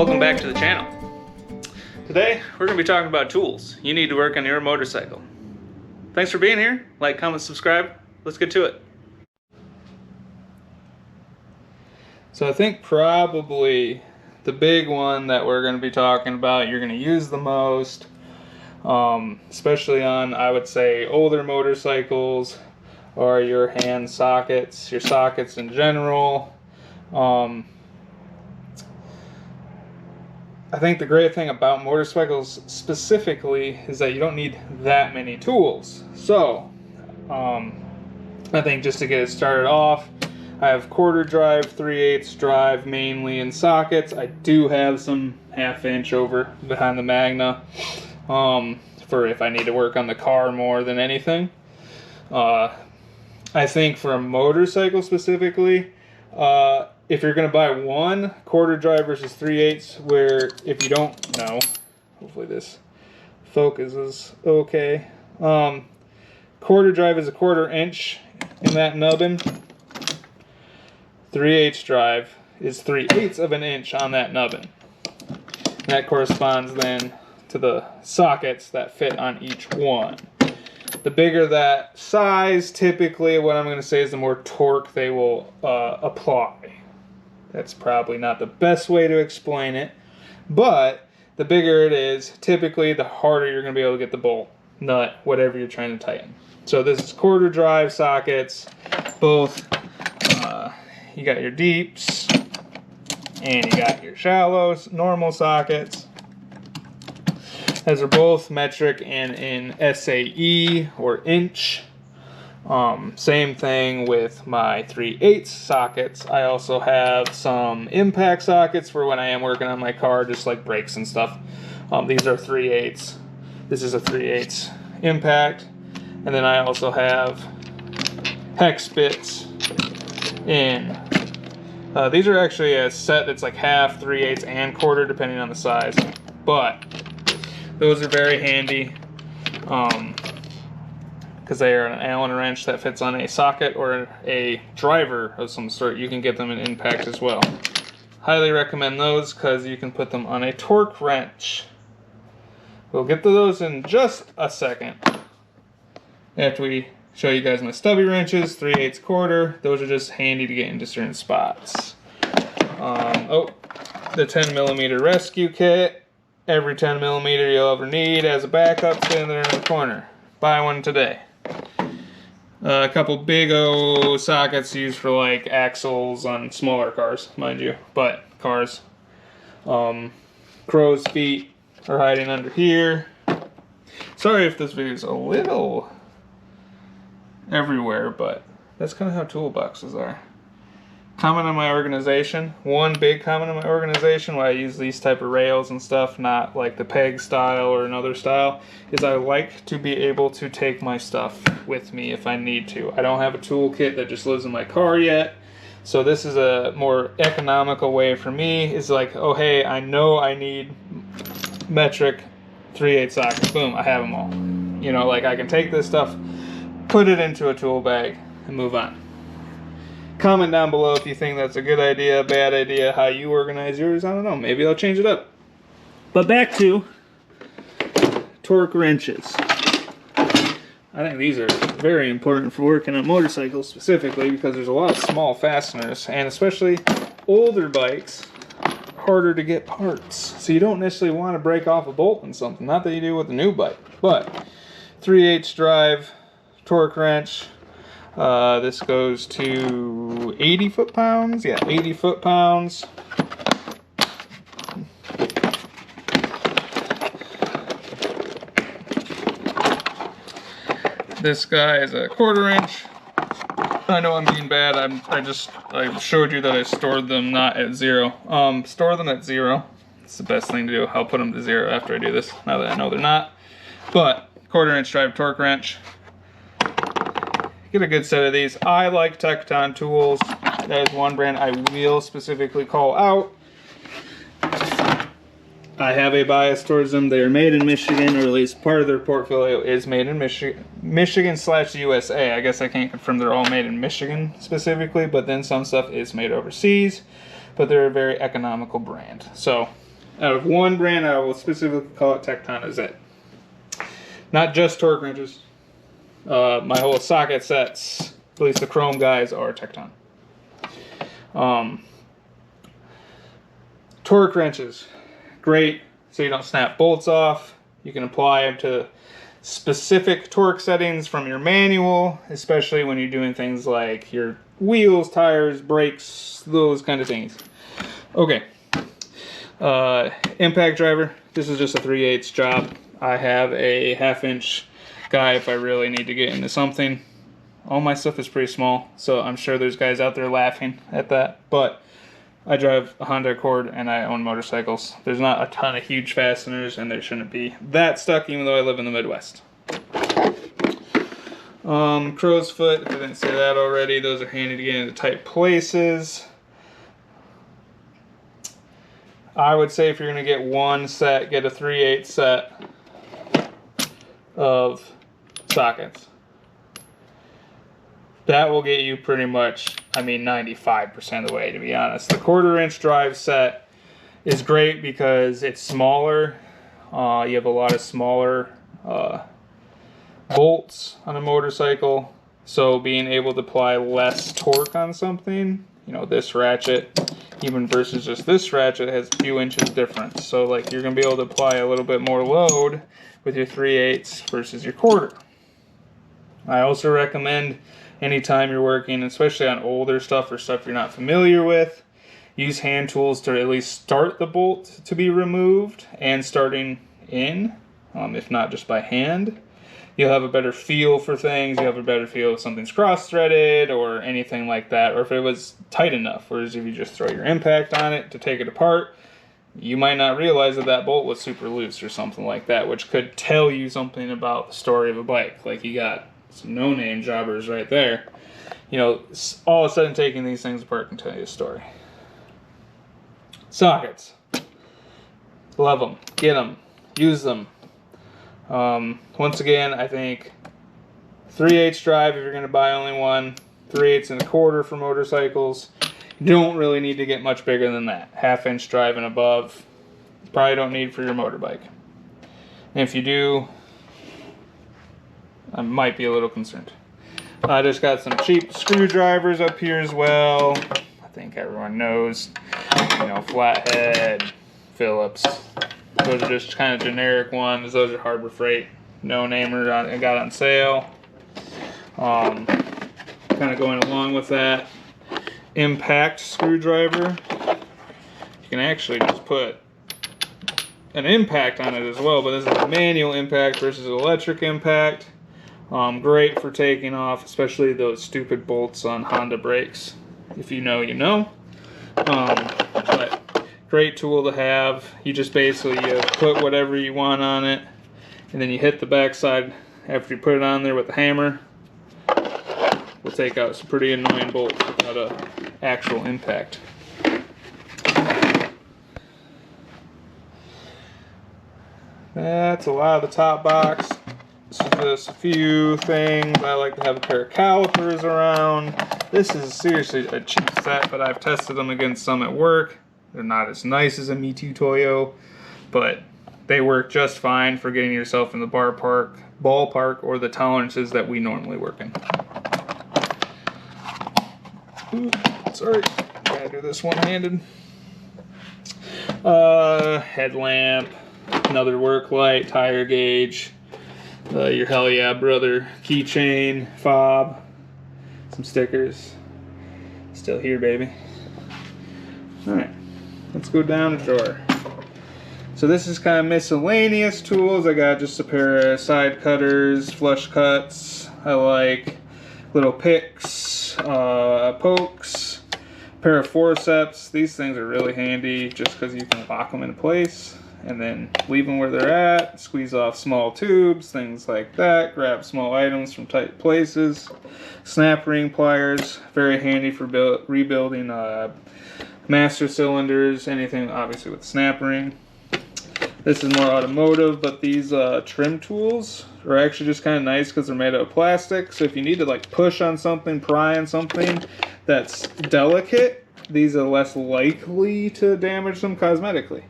Welcome back to the channel. Today we're going to be talking about tools you need to work on your motorcycle. Thanks for being here. Like, comment, subscribe. Let's get to it. So I think probably the big one that we're going to be talking about, you're going to use the most, especially on, I would say, older motorcycles, or your hand sockets, your sockets in general. I think the great thing about motorcycles specifically is that you don't need that many tools. So, I think just to get it started off, I have quarter drive, 3/8 drive mainly in sockets. I do have some 1/2 inch over behind the Magna for if I need to work on the car more than anything. I think for a motorcycle specifically, if you're going to buy one, quarter drive versus 3/8, where if you don't know, hopefully this focus is okay. Quarter drive is a 1/4 inch in that nubbin. 3/8 drive is 3/8 of an inch on that nubbin. That corresponds then to the sockets that fit on each one. The bigger that size, typically what I'm going to say is the more torque they will apply. That's probably not the best way to explain it, but the bigger it is, typically the harder you're going to be able to get the bolt, nut, whatever you're trying to tighten. So this is quarter drive sockets, both, you got your deeps, and you got your shallows, normal sockets. Those are both metric and in SAE or inch. Same thing with my 3/8 sockets. I also have some impact sockets for when I am working on my car, just like brakes and stuff. These are 3/8. This is a 3/8 impact. And then I also have hex bits in. These are actually a set that's like 1/2, 3/8, and 1/4 depending on the size. But those are very handy. Because they are an Allen wrench that fits on a socket or a driver of some sort. You can get them in impact as well. Highly recommend those because you can put them on a torque wrench. We'll get to those in just a second. After we show you guys my stubby wrenches, 3/8, 1/4. Those are just handy to get into certain spots. The 10mm rescue kit. Every 10mm you'll ever need as a backup, sitting there in the corner. Buy one today. A couple big O sockets used for like axles on smaller cars, mind you, but cars. Crow's feet are hiding under here. Sorry if this video is a little everywhere, but that's kind of how toolboxes are. Comment on my organization. One big comment on my organization, why I use these type of rails and stuff, not like the peg style or another style, is I like to be able to take my stuff with me if I need to. I don't have a toolkit that just lives in my car yet, so this is a more economical way for me. Is like, oh hey, I know I need metric 3/8 sockets. Boom, I have them all. You know, like I can take this stuff, put it into a tool bag, and move on. Comment down below if you think that's a good idea, bad idea, how you organize yours. I don't know, maybe I'll change it up. But back to torque wrenches. I think these are very important for working on motorcycles specifically because there's a lot of small fasteners, and especially older bikes, harder to get parts. So you don't necessarily want to break off a bolt in something, not that you do with a new bike. But 3/8 drive torque wrench. This goes to 80 foot-pounds. Yeah, 80 foot-pounds. This guy is a 1/4 inch. I know I'm being bad. I showed you that I stored them not at 0. Store them at 0. It's the best thing to do. I'll put them to 0 after I do this, now that I know they're not. But 1/4 inch drive torque wrench. Get a good set of these. I like Tecton tools. That is one brand I will specifically call out. I have a bias towards them. They are made in Michigan, or at least part of their portfolio is made in Michigan/USA. I guess I can't confirm they're all made in Michigan specifically, but then some stuff is made overseas. But they're a very economical brand. So out of one brand, I will specifically call it Tecton is it. Not just torque wrenches. My whole socket sets, at least the chrome guys, are Tecton. Torque wrenches, great, so you don't snap bolts off. You can apply them to specific torque settings from your manual, especially when you're doing things like your wheels, tires, brakes, those kind of things. Okay, impact driver. This is just a 3/8 job. I have a 1/2-inch guy if I really need to get into something. All my stuff is pretty small, so I'm sure there's guys out there laughing at that, but I drive a Honda Accord and I own motorcycles. There's not a ton of huge fasteners, and there shouldn't be that stuck, even though I live in the Midwest. Crow's foot, if I didn't say that already, those are handy to get into tight places. I would say if you're going to get one set, get a 3/8 set of sockets. That will get you pretty much, I mean, 95% of the way, to be honest. The 1/4-inch drive set is great because it's smaller. You have a lot of smaller bolts on a motorcycle, so being able to apply less torque on something, you know, this ratchet, even versus just this ratchet, has a few inches difference. So like you're going to be able to apply a little bit more load with your 3/8 versus your 1/4. I also recommend anytime you're working, especially on older stuff or stuff you're not familiar with, use hand tools to at least start the bolt to be removed and starting in, if not just by hand. You'll have a better feel for things. You have a better feel if something's cross-threaded or anything like that, or if it was tight enough. Whereas if you just throw your impact on it to take it apart, you might not realize that that bolt was super loose or something like that, which could tell you something about the story of a bike. Like you got some no-name jobbers right there. You know, all of a sudden taking these things apart can tell you a story. Sockets. Love them. Get them. Use them. Once again, I think 3/8 drive if you're going to buy only one. 3/8 and a 1/4 for motorcycles. You don't really need to get much bigger than that. 1/2-inch drive and above. You probably don't need for your motorbike. And if you do, I might be a little concerned. I just got some cheap screwdrivers up here as well. I think everyone knows, you know, flathead, Phillips. Those are just kind of generic ones. Those are Harbor Freight, no-namer. I got on sale. Kind of going along with that, impact screwdriver. You can actually just put an impact on it as well, but this is a manual impact versus electric impact. Great for taking off, especially those stupid bolts on Honda brakes. If you know, you know. But great tool to have. You just basically put whatever you want on it, and then you hit the backside after you put it on there with the hammer. We'll take out some pretty annoying bolts without an actual impact. That's a lot of the top box. So just a few things. I like to have a pair of calipers around. This is seriously a cheap set, but I've tested them against some at work. They're not as nice as a Me Too Toyo, but they work just fine for getting yourself in the ballpark or the tolerances that we normally work in. Ooh, sorry, gotta do this one-handed. Headlamp, another work light, tire gauge, your Hell Yeah Brother keychain, fob, some stickers. Still here, baby. Alright, let's go down the drawer. So this is kind of miscellaneous tools. I got just a pair of side cutters, flush cuts. I like little picks, pokes, pair of forceps. These things are really handy just because you can lock them in place and then leave them where they're at, squeeze off small tubes, things like that, grab small items from tight places. Snap ring pliers, very handy for rebuilding master cylinders, anything obviously with snap ring. This is more automotive, but these trim tools are actually just kind of nice because they're made out of plastic. So if you need to like push on something, pry on something that's delicate, these are less likely to damage them cosmetically.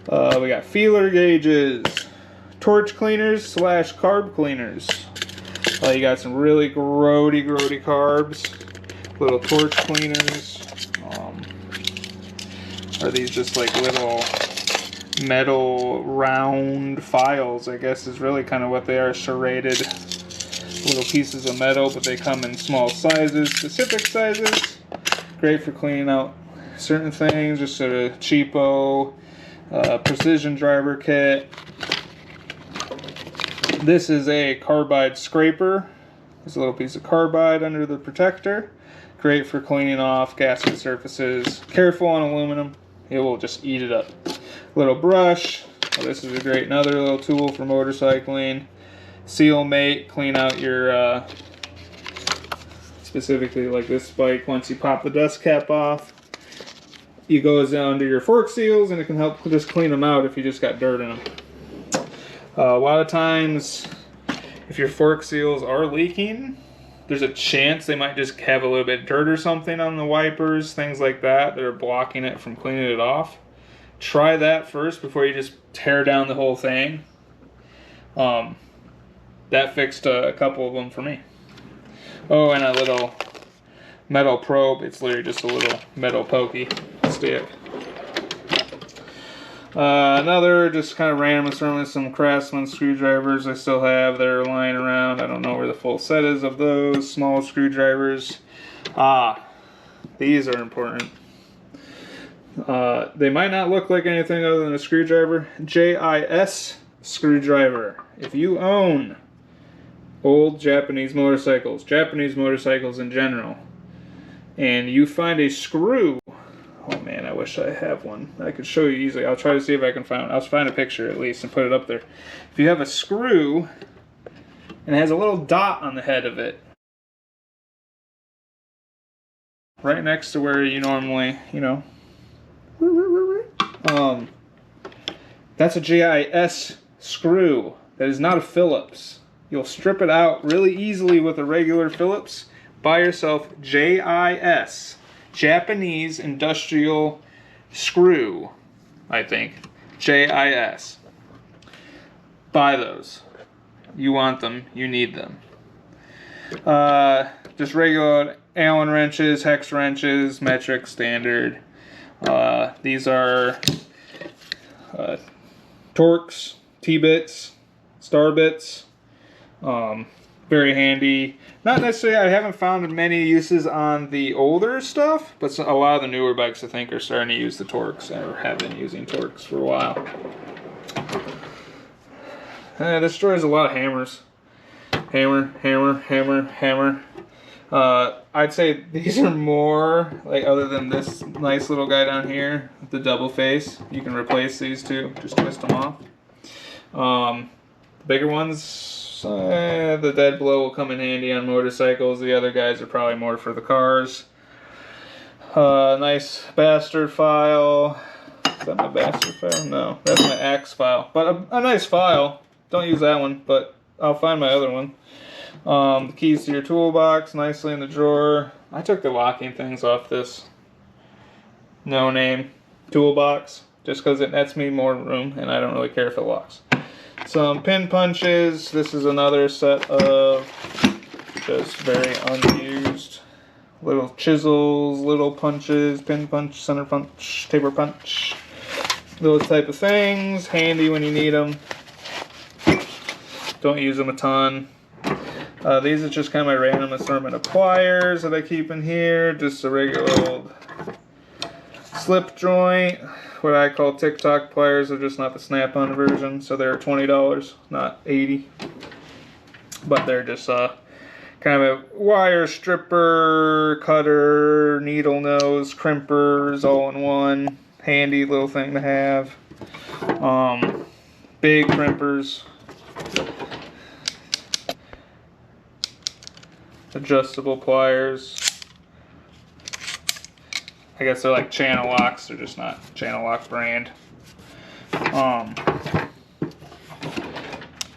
We got feeler gauges, torch cleaners slash carb cleaners. You got some really grody carbs, little torch cleaners. Are these just like little metal round files, I guess is really kind of what they are, serrated little pieces of metal, but they come in small sizes, specific sizes. Great for cleaning out certain things, just sort of cheapo precision driver kit. This is a carbide scraper. There's a little piece of carbide under the protector. Great for cleaning off gasket surfaces. Careful on aluminum, it will just eat it up. Little brush. Oh, this is a great another little tool for motorcycling. Seal mate, clean out your specifically like this bike. Once you pop the dust cap off, it goes down to your fork seals and it can help just clean them out if you just got dirt in them. A lot of times if your fork seals are leaking, there's a chance they might just have a little bit of dirt or something on the wipers, things like that are blocking it from cleaning it off. Try that first before you just tear down the whole thing. That fixed a couple of them for me. Oh, and a little metal probe. It's literally just a little metal pokey stick. Another just kind of random assortment, some Craftsman screwdrivers I still have. They're lying around. I don't know where the full set is of those. Small screwdrivers. These are important. They might not look like anything other than a screwdriver. JIS screwdriver. If you own old Japanese motorcycles in general, and you find a screw, oh man, I wish I have one. I could show you easily. I'll try to see if I can find. I'll find a picture at least and put it up there. If you have a screw and it has a little dot on the head of it, right next to where you normally, that's a JIS screw. That is not a Phillips. You'll strip it out really easily with a regular Phillips. Buy yourself JIS, Japanese Industrial Screw, I think. JIS. Buy those. You want them. You need them. Just regular Allen wrenches, hex wrenches, metric, standard. These are Torx, T-bits, star bits. Very handy. Not necessarily, I haven't found many uses on the older stuff, but a lot of the newer bikes I think are starting to use the Torx, or have been using Torx for a while. This destroys a lot of hammers. Hammer. I'd say these are more, like, other than this nice little guy down here, the double face. You can replace these two, just twist them off. Bigger ones, the dead blow will come in handy on motorcycles. The other guys are probably more for the cars. Nice bastard file. Is that my bastard file? No, that's my axe file. But a nice file. Don't use that one, but I'll find my other one. The keys to your toolbox, nicely in the drawer. I took the locking things off this no-name toolbox, just because it nets me more room, and I don't really care if it locks. Some pin punches. This is another set of just very unused little chisels, little punches, pin punch, center punch, taper punch, those type of things. Handy when you need them. Don't use them a ton. These are just kind of my random assortment of pliers that I keep in here. Just a regular old slip joint. What I call TikTok pliers. They're just not the snap-on version, so they're $20, not $80. But they're just kind of a wire stripper, cutter, needle nose, crimpers, all in one. Handy little thing to have. Big crimpers. Adjustable pliers. I guess they're like channel locks, they're just not channel lock brand.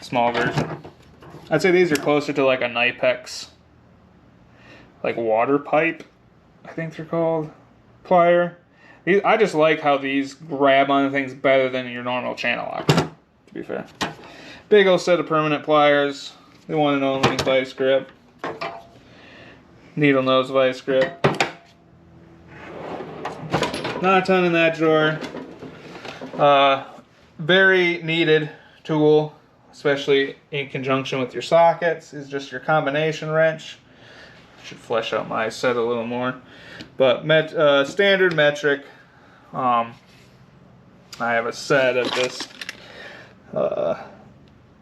Small version. I'd say these are closer to like a Nipex, like water pipe, I think they're called, plier. I just like how these grab on things better than your normal channel lock, to be fair. Big old set of permanent pliers. The one and only vice grip. Needle nose vice grip. Not a ton in that drawer. Very needed tool, especially in conjunction with your sockets, is just your combination wrench. Should flesh out my set a little more. But standard metric. I have a set of this.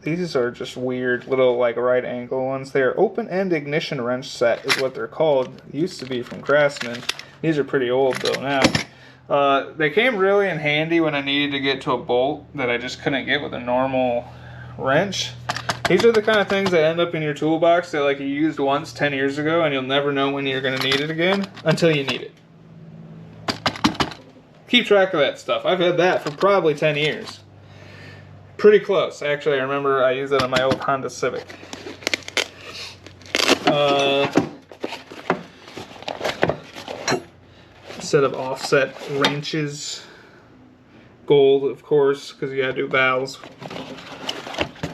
These are just weird little like right angle ones. They're open-end ignition wrench set is what they're called. Used to be from Craftsman. These are pretty old though now. They came really in handy when I needed to get to a bolt that I just couldn't get with a normal wrench. These are the kind of things that end up in your toolbox that like you used once 10 years ago and you'll never know when you're going to need it again until you need it. Keep track of that stuff. I've had that for probably 10 years. Pretty close. Actually, I remember I used it on my old Honda Civic. Set of offset wrenches. Gold, of course, because you gotta do valves.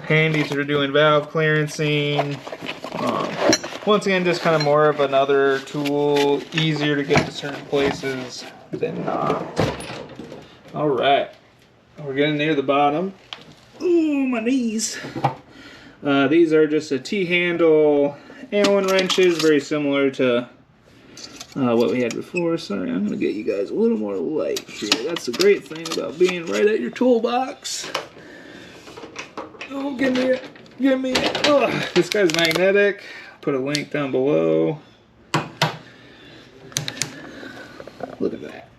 Handy for doing valve clearancing. Once again, just kind of more of another tool, easier to get to certain places than not. Alright, we're getting near the bottom. Ooh, my knees. These are just a T-handle Allen wrenches, very similar to what we had before. Sorry, I'm going to get you guys a little more light here. That's the great thing about being right at your toolbox. Oh, give me it. Give me it. Ugh. This guy's magnetic. Put a link down below. Look at that.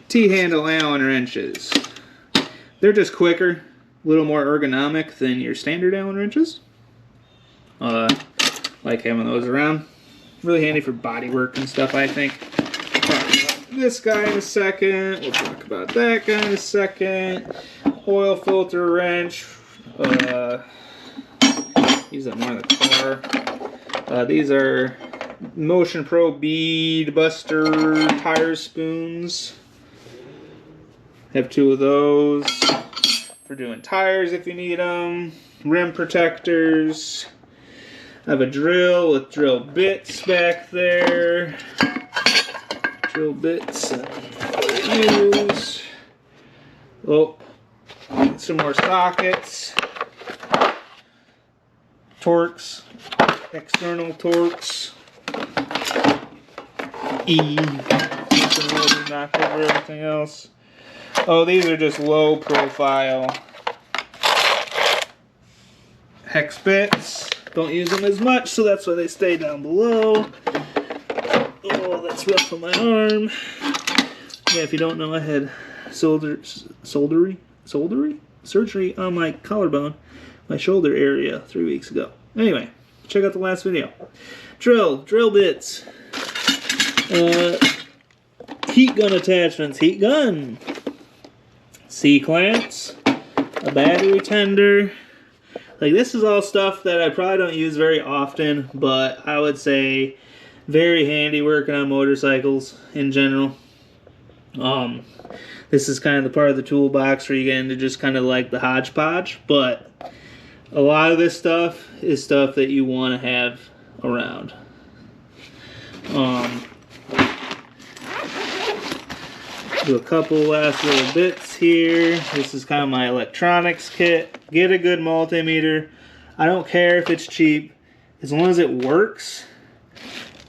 T-handle Allen wrenches. They're just quicker, a little more ergonomic than your standard Allen wrenches. Like having those around. Really handy for body work and stuff, I think. This guy in a second. We'll talk about that guy in a second. Oil filter wrench. Use that more in the car. These are Motion Pro bead buster tire spoons. Have two of those for doing tires if you need them. Rim protectors. I have a drill with drill bits back there. Drill bits use. Oh, some more sockets. Torques. External torques. Knock over everything else. Oh, these are just low profile hex bits. Don't use them as much, so that's why they stay down below. Oh, that's rough on my arm. Yeah, if you don't know, I had surgery on my collarbone, my shoulder area 3 weeks ago. Anyway, check out the last video. Drill bits. Heat gun attachments, heat gun. C-clamps, a battery tender. Like, this is all stuff that I probably don't use very often, but I would say very handy working on motorcycles in general. This is kind of the part of the toolbox where you get into just kind of like the hodgepodge, but a lot of this stuff is stuff that you want to have around. Do a couple last little bits here. This is kind of my electronics kit. Get a good multimeter. I don't care if it's cheap, as long as it works.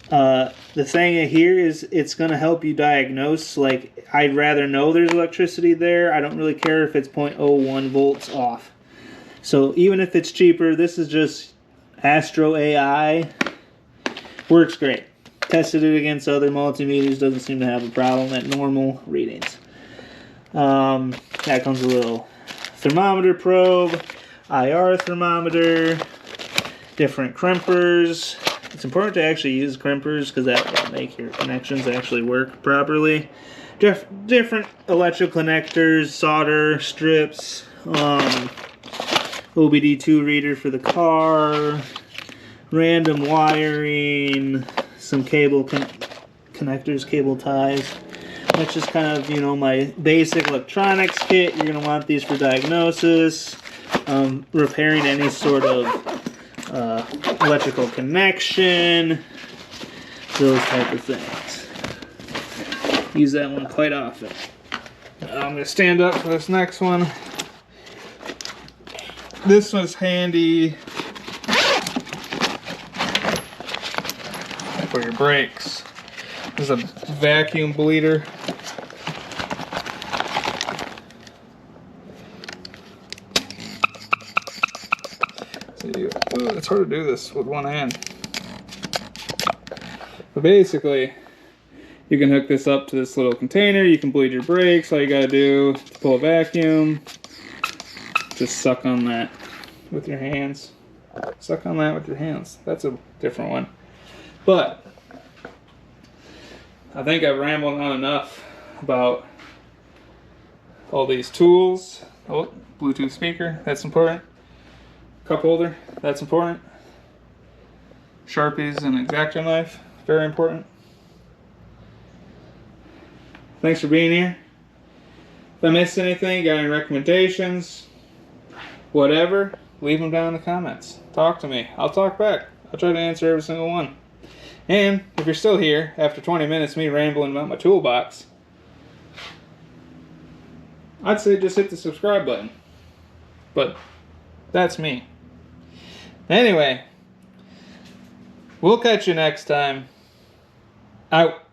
The thing here is it's going to help you diagnose. Like, I'd rather know there's electricity there. I don't really care if it's 0.01 volts off. So even if it's cheaper, this is just Astro AI. Works great. Tested it against other multimeters, doesn't seem to have a problem at normal readings. That comes with a little thermometer probe, IR thermometer, different crimpers. It's important to actually use crimpers because that will make your connections actually work properly. Different electrical connectors, solder strips, OBD2 reader for the car, random wiring, some cable connectors, cable ties. That's just kind of, you know, my basic electronics kit. You're going to want these for diagnosis, repairing any sort of electrical connection, those type of things. Use that one quite often. I'm going to stand up for this next one. This was handy for your brakes. This is a vacuum bleeder. See, it's hard to do this with one hand. But basically, you can hook this up to this little container. You can bleed your brakes. All you gotta do to pull a vacuum, just suck on that with your hands. Suck on that with your hands. That's a different one. But I think I've rambled on enough about all these tools. Oh, Bluetooth speaker, that's important. Cup holder, that's important. Sharpies and X-Acto knife, very important. Thanks for being here. If I missed anything, got any recommendations, whatever, leave them down in the comments. Talk to me. I'll talk back. I'll try to answer every single one. And if you're still here after 20 minutes of me rambling about my toolbox, I'd say just hit the subscribe button. But that's me. Anyway, we'll catch you next time. Out.